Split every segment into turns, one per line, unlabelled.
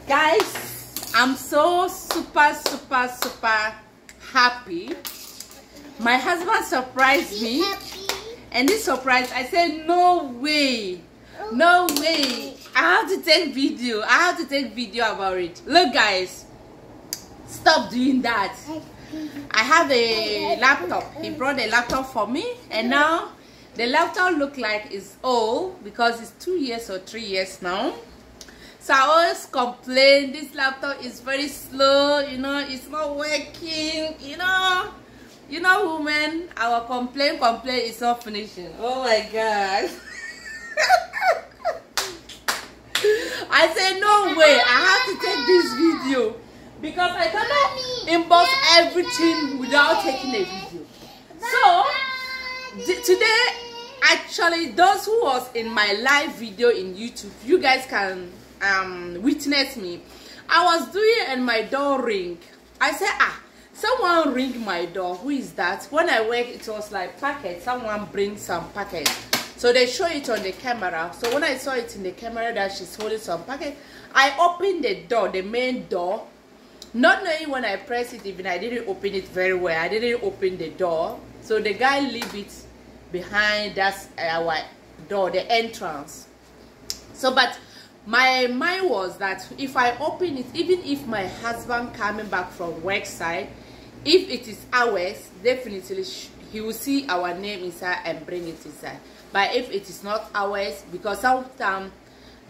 Guys, I'm so super happy. My husband surprised me, and this surprise, I said no way, I have to take video. About it. Look guys, stop doing that. I have a laptop. He brought a laptop for me, and now the laptop look like it's old because it's 2 years or 3 years now. So I always complain this laptop is very slow, you know, it's not working, you know, women, our complaint is not finishing. Oh my god. I said no way, I have to take this video because I cannot inbox everything without taking a video. So today, actually, those who was in my live video in YouTube, you guys can witness me. I was doing it and my door ring. I said, someone ring my door. Who is that? When I went, it was like packet. Someone bring some packet. So they show it on the camera. So when I saw it in the camera that she's holding some packet, I opened the door, the main door. Not knowing when I press it, even I didn't open it very well. I didn't open the door. So the guy leave it behind. That's our door, the entrance. So but my mind was that if I open it, even if my husband coming back from work side, if it is ours, definitely he will see our name inside and bring it inside. But if it is not ours, because sometimes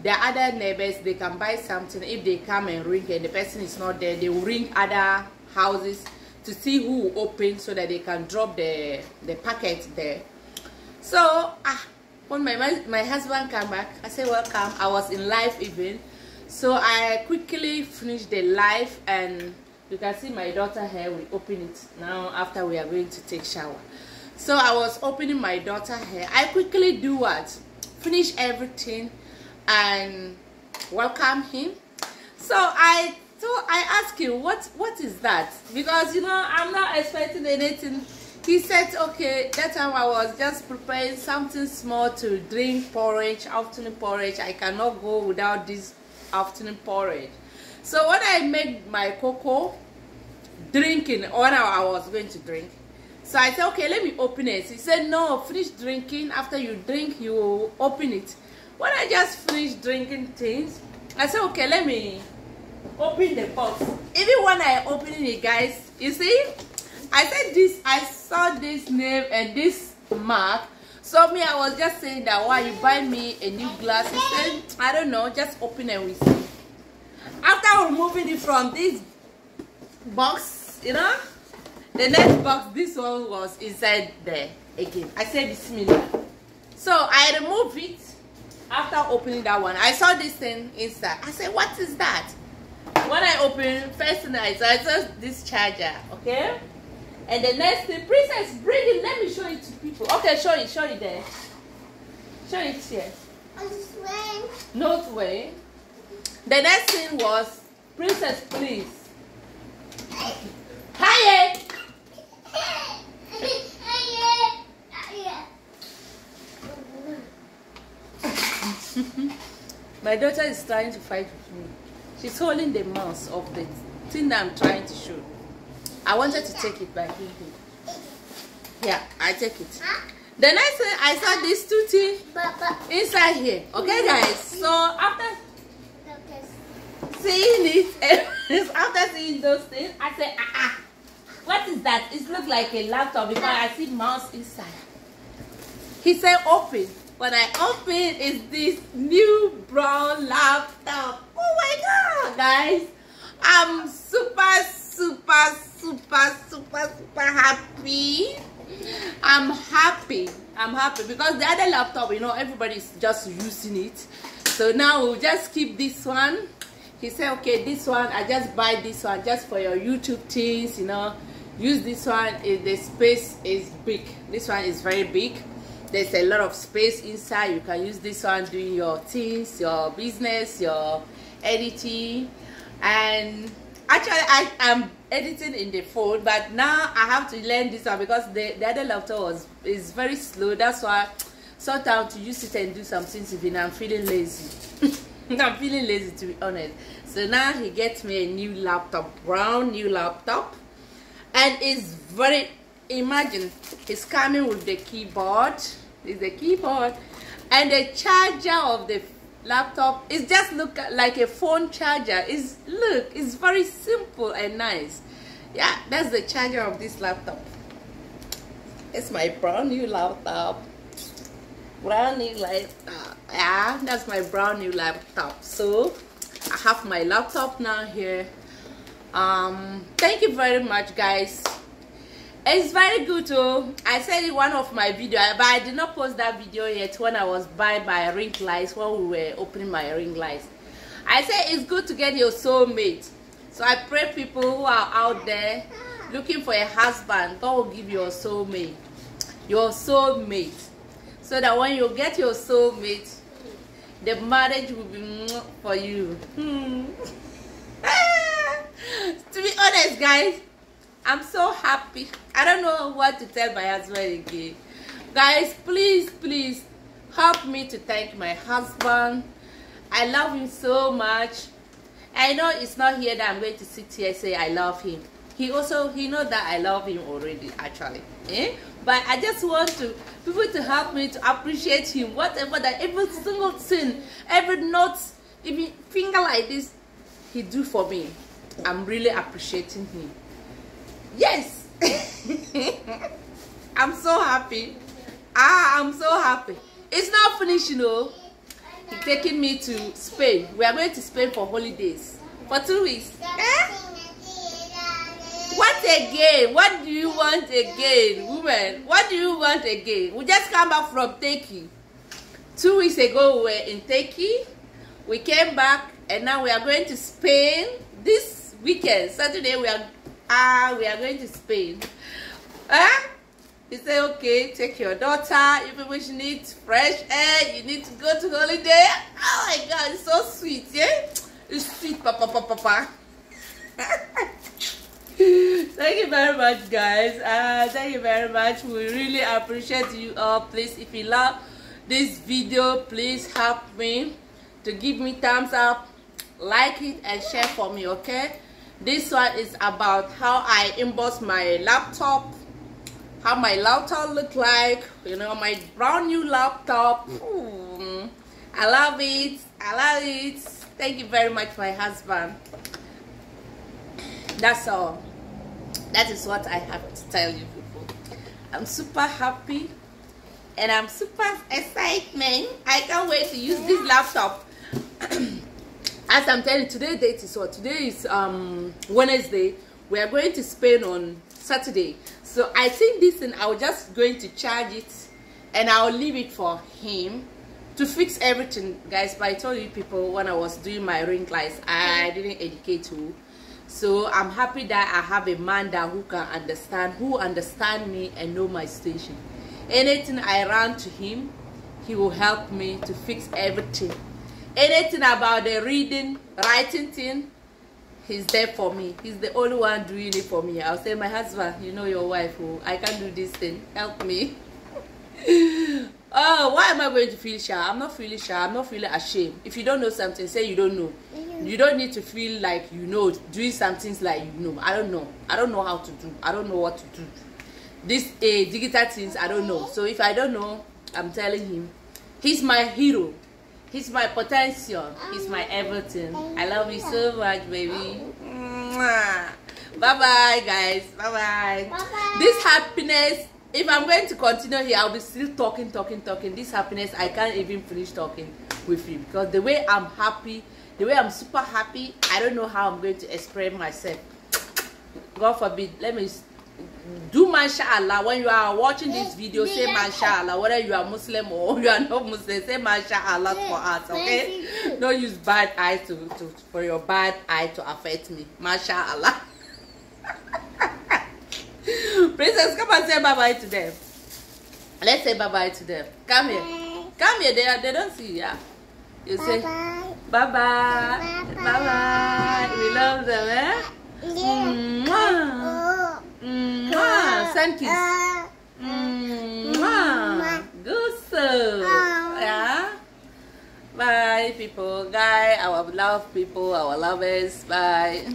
the other neighbors, they can buy something, if they come and ring and the person is not there, they will ring other houses to see who will open so that they can drop the packet there. So when my husband came back, I said welcome. I was in live even, so I quickly finished the live, and you can see my daughter here. We open it now after we are going to take shower. So I was opening my daughter hair. I quickly do what? Finish everything and welcome him. So I asked him what is that, because you know I'm not expecting anything. He said okay. That time I was just preparing something small to drink, porridge, afternoon porridge. I cannot go without this afternoon porridge. So when I made my cocoa, drinking, when I was going to drink, so I said okay, let me open it. He said no, finish drinking. After you drink, you will open it. When I just finished drinking things, I said okay, let me open the box. Even when I open it, guys, you see, I said this, I saw this name and this mark. So me, I was just saying that why you buy me a new glass. He said I don't know, just open and we see. After removing it from this box, you know, the next box, this one was inside there again. I said bismillah. So I removed it. After opening that one, I saw this thing inside. I said, what is that? When I opened, first thing I saw this charger, okay? And the next thing, princess, bring it. Let me show it to people. Okay, show it there. Show it here. Not way. The next thing was, princess, please. Hi. My daughter is trying to fight with me. She's holding the mouse of the thing that I'm trying to show. I wanted to take it by here. Yeah, I take it. The next thing, I saw these two things inside here. Okay, guys. So after seeing it, after seeing those things, I said, what is that? It looks like a laptop because I see mouse inside. He said, open. When I open, it's this new brown laptop. Oh my god, guys. I'm super happy. I'm happy because the other laptop, you know, everybody's just using it. So now we'll just keep this one. He said, okay, this one, I just buy this one just for your YouTube things, you know. Use this one. The space is big. This one is very big. There's a lot of space inside. You can use this one doing your things, your business, your editing. And actually I am editing in the phone, but now I have to learn this one because the other laptop is very slow. That's why sometimes to use it and do some things even I'm feeling lazy. I'm feeling lazy, to be honest. So now he gets me a new laptop, brown new laptop, and it's very, imagine, it's coming with the keyboard. It's the keyboard, and the charger of the laptop is just look like a phone charger. It's very simple and nice. Yeah, that's the charger of this laptop. It's my brand new laptop. Brand new laptop. Yeah, that's my brand new laptop. So I have my laptop now here. Thank you very much, guys. It's very good too. I said in one of my videos, but I did not post that video yet, when I was buying my ring lights, when we were opening my ring lights. I said it's good to get your soulmate. So I pray people who are out there looking for a husband, God will give you a soulmate. Your soulmate. So that when you get your soulmate, the marriage will be for you. To be honest, guys, I'm so happy. I don't know what to tell my husband again. Guys, please help me to thank my husband. I love him so much. I know it's not here that I'm going to sit here and say I love him. He knows that I love him already, actually. But I just want people to help me to appreciate him. Whatever that, every single thing, every note, even finger like this, he do for me. I'm really appreciating him. Yes. I'm so happy. I'm so happy. It's not finished, you know. He's taking me to Spain. We are going to Spain for holidays for 2 weeks. What again? What do you want again, women? What do you want again? We just come back from Turkey. 2 weeks ago we were in Turkey. We came back and now we are going to Spain this weekend. Saturday we are going to Spain. He said, okay, take your daughter. Even when she needs fresh air, you need to go to holiday. Oh my God, it's so sweet, yeah? It's sweet, papa. Thank you very much, guys. Thank you very much. We really appreciate you all. Please, if you love this video, please help me to give me thumbs up, like it, and share for me, okay? This one is about how I emboss my laptop, how my laptop look like, you know, my brand new laptop. I love it. I love it. Thank you very much, my husband. That's all. That is what I have to tell you people. I'm super happy and I'm super excited. I can't wait to use this laptop. As I'm telling you, today's date is what? Today is Wednesday. We are going to Spain on Saturday. So I think this thing, I was just going to charge it and I'll leave it for him to fix everything, guys. But I told you people, when I was doing my ring lights, I didn't educate you. So I'm happy that I have a man that who understand me and know my station. Anything I run to him, he will help me to fix everything. Anything about the reading, writing thing, he's there for me. He's the only one doing it for me. I'll say, my husband, you know your wife, oh, I can't do this thing, help me. Oh, why am I going to feel shy? I'm not feeling shy. I'm not feeling ashamed. If you don't know something, say you don't know. You don't need to feel like you know, doing some things like you know. I don't know. I don't know how to do. I don't know what to do. This digital things, I don't know. So if I don't know, I'm telling him. He's my hero. He's my potential. He's my everything. I love you so much, baby. Bye-bye, guys. Bye-bye. This happiness, if I'm going to continue here, I'll be still talking. This happiness, I can't even finish talking with you. Because the way I'm happy, the way I'm super happy, I don't know how I'm going to express myself. God forbid, let me do mashallah. When you are watching this video, say mashallah. Whether you are Muslim or you are not Muslim, say mashallah for us, okay? Don't use bad eyes for your bad eye to affect me. Mashallah. Princess, come and say bye-bye to them. Let's say bye-bye to them. Come here. Come here. They don't see you. Yeah. You say bye-bye. Bye-bye. We love them, eh? Mwah. Mwah. Sun kiss. Mwah. Good soul. Yeah. Bye, people. Guy, our love people, our lovers. Bye.